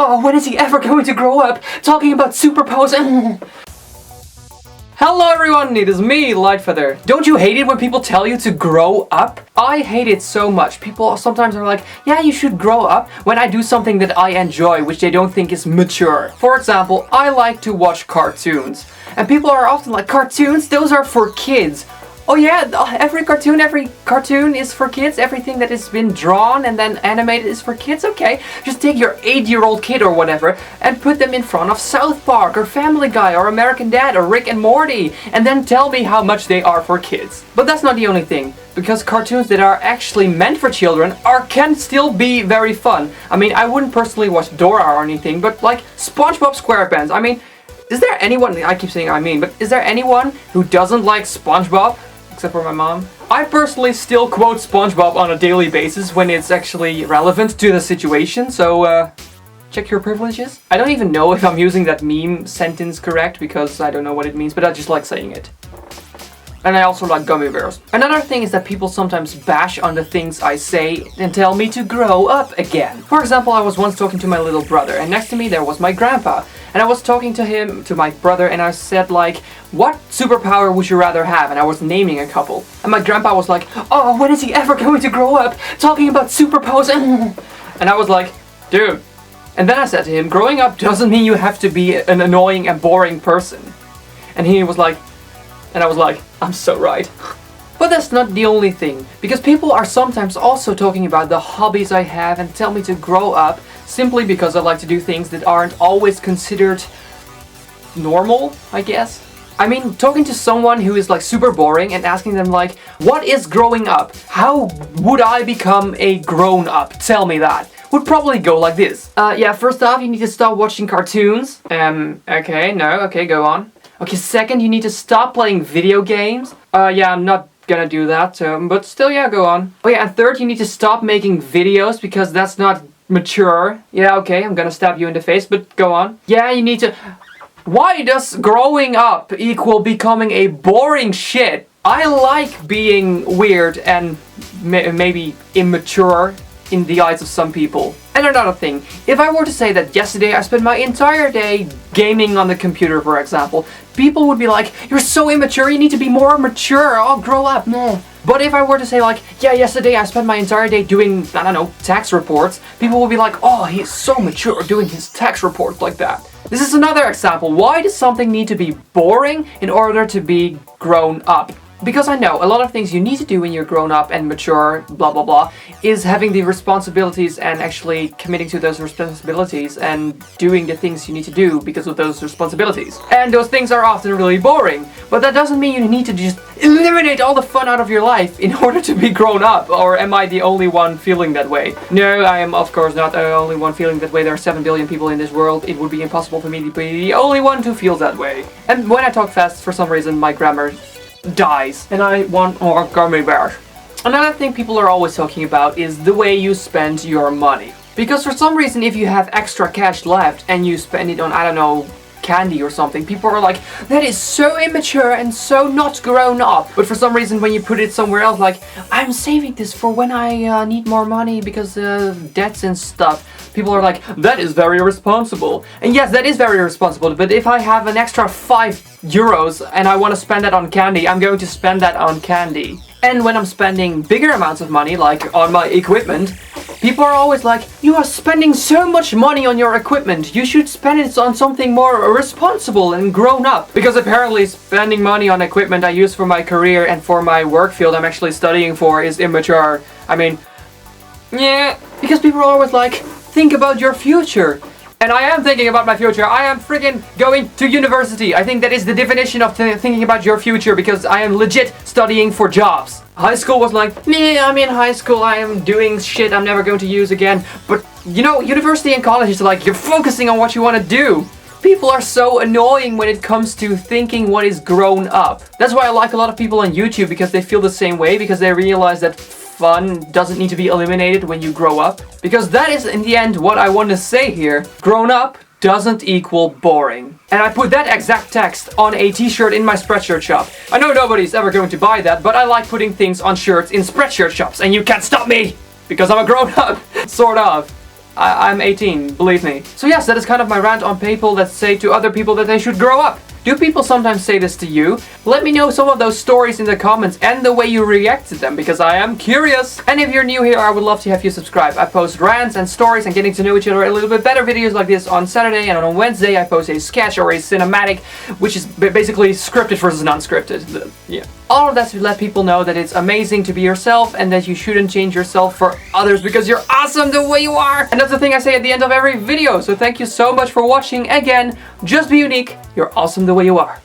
oh, when is he ever going to grow up? Talking about superpose. Hello everyone, it is me, LightFeather. Don't you hate it when people tell you to grow up? I hate it so much. People sometimes are like, yeah, you should grow up when I do something that I enjoy, which they don't think is mature. For example, I like to watch cartoons. And people are often like, cartoons? Those are for kids. Oh yeah, every cartoon is for kids. Everything that has been drawn and then animated is for kids. Okay, just take your 8-year-old kid or whatever and put them in front of South Park or Family Guy or American Dad or Rick and Morty and then tell me how much they are for kids. But that's not the only thing, because cartoons that are actually meant for children can still be very fun. I mean, I wouldn't personally watch Dora or anything, but like SpongeBob SquarePants. I mean, is there anyone, I keep saying but is there anyone who doesn't like SpongeBob? Except for my mom. I personally still quote SpongeBob on a daily basis when it's actually relevant to the situation, so check your privileges. I don't even know if I'm using that meme sentence correct because I don't know what it means, but I just like saying it. And I also like gummy bears. Another thing is that people sometimes bash on the things I say and tell me to grow up again. For example, I was once talking to my little brother and next to me there was my grandpa. And I was talking to my brother, and I said like, what superpower would you rather have? And I was naming a couple. And my grandpa was like, oh, when is he ever going to grow up? Talking about superpowers. And I was like, dude. And then I said to him, growing up doesn't mean you have to be an annoying and boring person. And he was like, and I was like, I'm so right. But that's not the only thing, because people are sometimes also talking about the hobbies I have and tell me to grow up simply because I like to do things that aren't always considered normal, I guess. I mean, talking to someone who is like super boring and asking them like, what is growing up? How would I become a grown up? Tell me that. Would probably go like this. Yeah, first off, you need to stop watching cartoons. Okay, go on. Okay, second, you need to stop playing video games. Yeah, I'm not gonna do that, but still, yeah, go on. Oh yeah, and third, you need to stop making videos because that's not mature. Yeah, okay, I'm gonna stab you in the face, but go on. Yeah, you need to... Why does growing up equal becoming a boring shit? I like being weird and maybe immature in the eyes of some people. And another thing, if I were to say that yesterday I spent my entire day gaming on the computer, for example, people would be like, you're so immature, you need to be more mature, oh, grow up, meh. But if I were to say like, yeah, yesterday I spent my entire day doing, I don't know, tax reports, people would be like, oh, he's so mature doing his tax reports like that. This is another example. Why does something need to be boring in order to be grown up? Because I know a lot of things you need to do when you're grown up and mature, blah blah blah, is having the responsibilities and actually committing to those responsibilities and doing the things you need to do because of those responsibilities. And those things are often really boring, but that doesn't mean you need to just eliminate all the fun out of your life in order to be grown up. Or am I the only one feeling that way? No, I am of course not the only one feeling that way. There are 7 billion people in this world. It would be impossible for me to be the only one who feels that way. And when I talk fast, for some reason my grammar dies, and I want more gummy bears. Another thing people are always talking about is the way you spend your money. Because for some reason, if you have extra cash left and you spend it on, I don't know, candy or something, people are like, that is so immature and so not grown up. But for some reason, when you put it somewhere else, like, I'm saving this for when I need more money because debts and stuff, people are like, that is very responsible. And yes, that is very responsible, but if I have an extra 5 euros and I want to spend that on candy, I'm going to spend that on candy. And when I'm spending bigger amounts of money, like on my equipment, people are always like, you are spending so much money on your equipment, you should spend it on something more responsible and grown up. Because apparently spending money on equipment I use for my career and for my work field I'm actually studying for is immature. I mean, yeah, because people are always like, think about your future. And I am thinking about my future. I am freaking going to university. I think that is the definition of thinking about your future, because I am legit studying for jobs. High school was like, meh, I'm in high school, I am doing shit I'm never going to use again. But, you know, university and college is like, you're focusing on what you want to do. People are so annoying when it comes to thinking what is grown up. That's why I like a lot of people on YouTube, because they feel the same way, because they realize that fun doesn't need to be eliminated when you grow up. Because that is in the end what I want to say here. Grown up doesn't equal boring. And I put that exact text on a t-shirt in my Spreadshirt shop. I know nobody's ever going to buy that, but I like putting things on shirts in Spreadshirt shops, and you can't stop me! Because I'm a grown up, sort of. I'm 18, believe me. So yes, that is kind of my rant on people that say to other people that they should grow up. Do people sometimes say this to you? Let me know some of those stories in the comments and the way you react to them, because I am curious. And if you're new here, I would love to have you subscribe. I post rants and stories and getting to know each other a little bit better videos like this on Saturday, and on Wednesday I post a sketch or a cinematic, which is basically scripted versus non-scripted. Yeah. All of that to let people know that it's amazing to be yourself and that you shouldn't change yourself for others because you're awesome the way you are. And that's the thing I say at the end of every video. So thank you so much for watching. Again, just be unique. You're awesome the way you are.